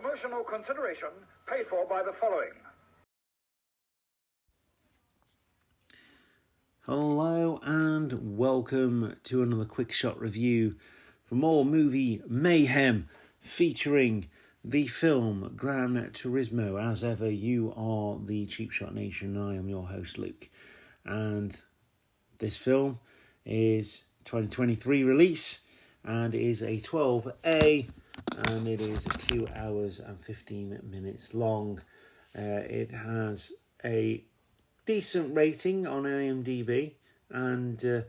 Promotional consideration paid for by the following. Hello and welcome to another quick shot review for more movie mayhem featuring the film Gran Turismo. As ever, you are the Cheap Shot Nation. I am your host Luke, and this film is 2023 release and is a 12A, and it is 2 hours and 15 minutes long. It has a decent rating on IMDb, and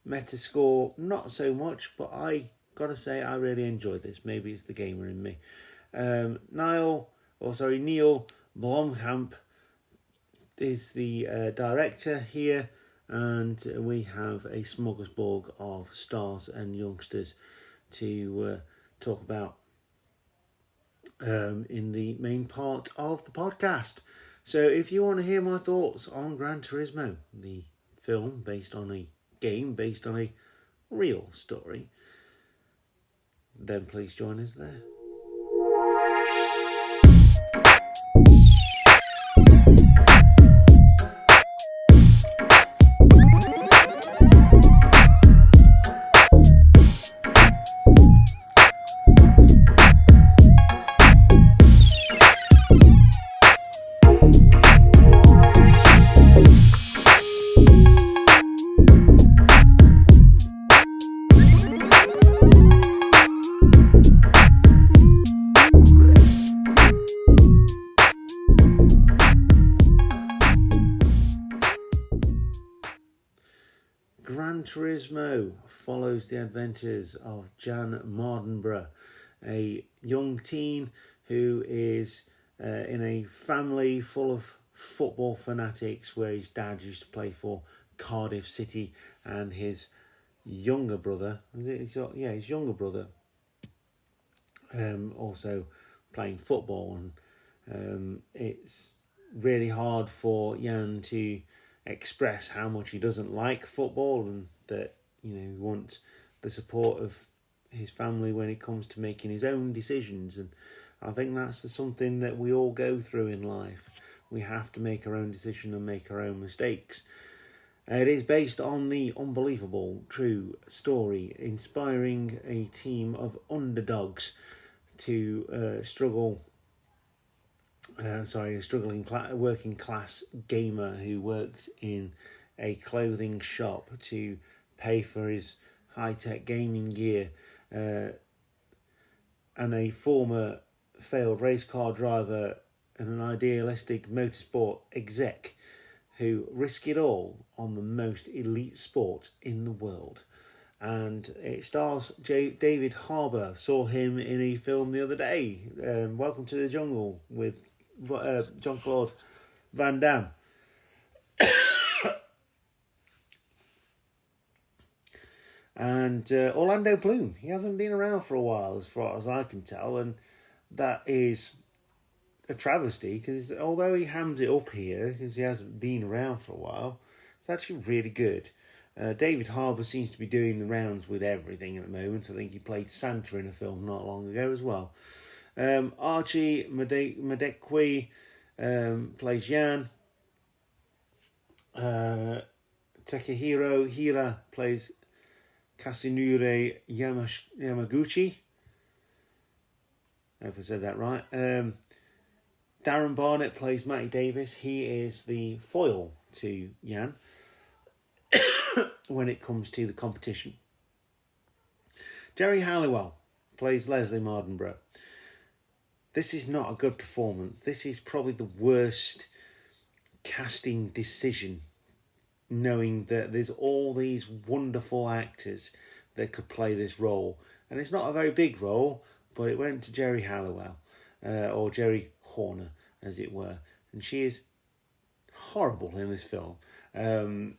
Metascore not so much, but I gotta say I really enjoyed this. Maybe it's the gamer in me. Neil Blomkamp is the director here, and we have a smorgasbord of stars and youngsters to talk about in the main part of the podcast. So if you want to hear my thoughts on Gran Turismo, the film based on a game, based on a real story, then please join us there. Gran Turismo follows the adventures of Jan Mardenborough, a young teen who is in a family full of football fanatics, where his dad used to play for Cardiff City, and his younger brother, his younger brother, also playing football. And it's really hard for Jan to express how much he doesn't like football, and that, he wants the support of his family when it comes to making his own decisions. And I think that's something that we all go through in life. We have to make our own decision and make our own mistakes. It is based on the unbelievable true story, inspiring a team of underdogs to a struggling working class gamer who works in a clothing shop to pay for his high-tech gaming gear, and a former failed race car driver and an idealistic motorsport exec who risk it all on the most elite sport in the world. And it stars David Harbour. Saw him in a film the other day, Welcome to the Jungle, with Jean-Claude Van Damme. And Orlando Bloom, he hasn't been around for a while as far as I can tell, and that is a travesty, because although he hams it up here because he hasn't been around for a while, it's actually really good. David Harbour seems to be doing the rounds with everything at the moment. I think he played Santa in a film not long ago as well. Archie Madekwe plays Jan. Takehiro Hira plays Kasunure Yamaguchi. I hope I said that right. Darren Barnett plays Matty Davis. He is the foil to Jan when it comes to the competition. Jerry Halliwell plays Leslie Mardenborough. This is not a good performance. This is probably the worst casting decision, knowing that there's all these wonderful actors that could play this role. And it's not a very big role, but it went to Jerry Halliwell, or Jerry Horner, as it were. And she is horrible in this film. And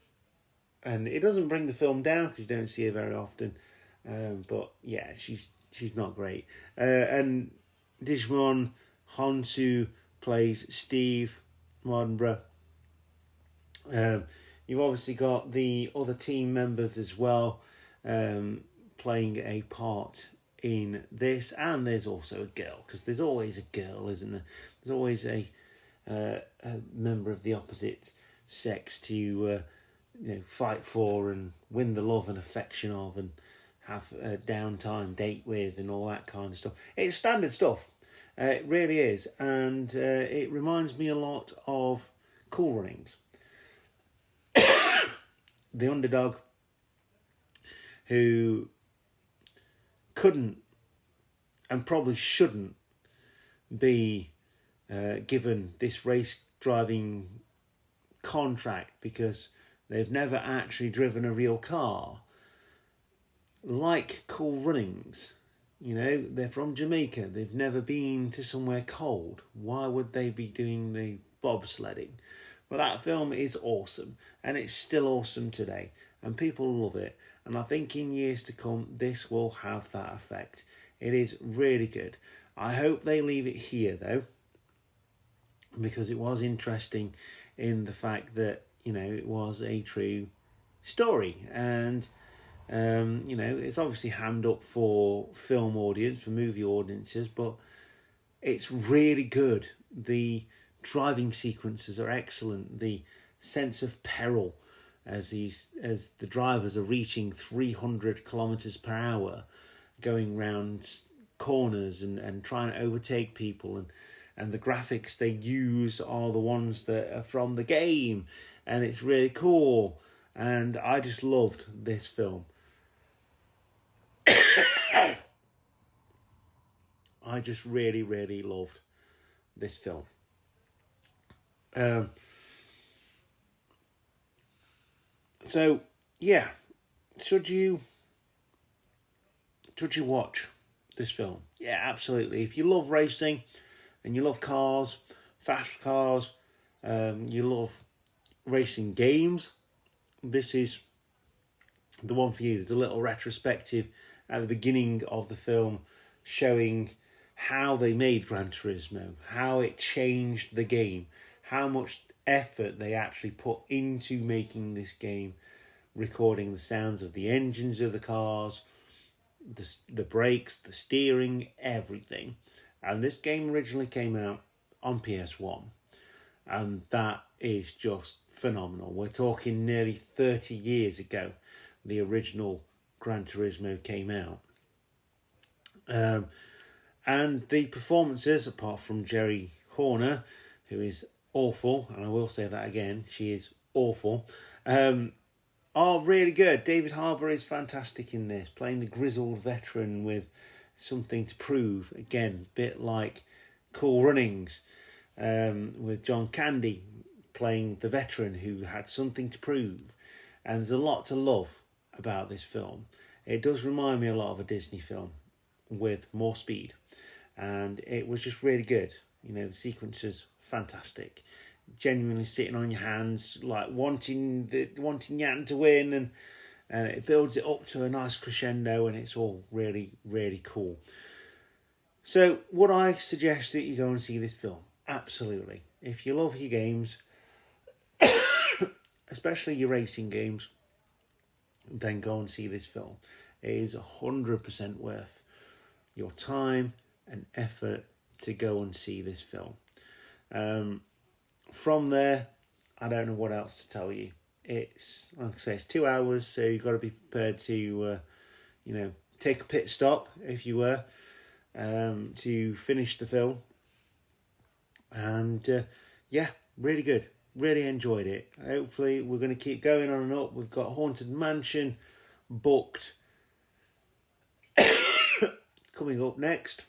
it doesn't bring the film down because you don't see her very often. But yeah, she's not great. And Digimon Honsu plays Steve Mardenborough. You've obviously got the other team members as well, playing a part in this, and there's also a girl, because there's always a girl, isn't there? There's always a member of the opposite sex to fight for and win the love and affection of, and have a downtime date with, and all that kind of stuff. It's standard stuff. It really is, and it reminds me a lot of Cool Runnings. The underdog who couldn't and probably shouldn't be given this race driving contract because they've never actually driven a real car. Like Cool Runnings, they're from Jamaica. They've never been to somewhere cold. Why would they be doing the bobsledding? Well, that film is awesome, and it's still awesome today, and people love it. And I think in years to come, this will have that effect. It is really good. I hope they leave it here, though, because it was interesting in the fact that, it was a true story. And, it's obviously hammed up for film audience, for movie audiences, but it's really good. The driving sequences are excellent. The sense of peril as the drivers are reaching 300 kilometers per hour, going round corners and trying to overtake people, and the graphics they use are the ones that are from the game, and it's really cool. And I just loved this film. I just really, really loved this film. So yeah, should you watch this film? Yeah, absolutely. If you love racing and you love cars, fast cars, you love racing games, this is the one for you. There's a little retrospective at the beginning of the film showing how they made Gran Turismo, how it changed the game, how much effort they actually put into making this game, recording the sounds of the engines of the cars, the brakes, the steering, everything. And this game originally came out on PS1, and that is just phenomenal. We're talking nearly 30 years ago the original Gran Turismo came out. And the performances, apart from Jerry Horner, who is awful, and I will say that again, she is awful, are really good. David Harbour is fantastic in this, playing the grizzled veteran with something to prove. Again, a bit like Cool Runnings, with John Candy playing the veteran who had something to prove. And there's a lot to love about this film. It does remind me a lot of a Disney film with more speed, and it was just really good. The sequences fantastic, genuinely sitting on your hands, like wanting Yan to win, and it builds it up to a nice crescendo, and it's all really, really cool. So would I suggest that you go and see this film? Absolutely. If you love your games, especially your racing games, then go and see this film. It is 100% worth your time and effort to go and see this film. From there, I don't know what else to tell you. It's, like I say, it's 2 hours, so you've got to be prepared to, take a pit stop, if you were, to finish the film. And, really good. Really enjoyed it. Hopefully, we're going to keep going on and up. We've got Haunted Mansion booked coming up next.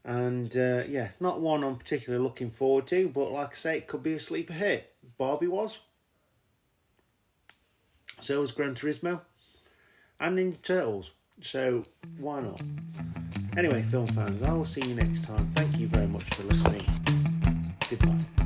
And not one I'm particularly looking forward to, but like I say, it could be a sleeper hit. Barbie was. So was Gran Turismo and Ninja Turtles. So why not? Anyway, film fans, I will see you next time. Thank you very much for listening. Goodbye.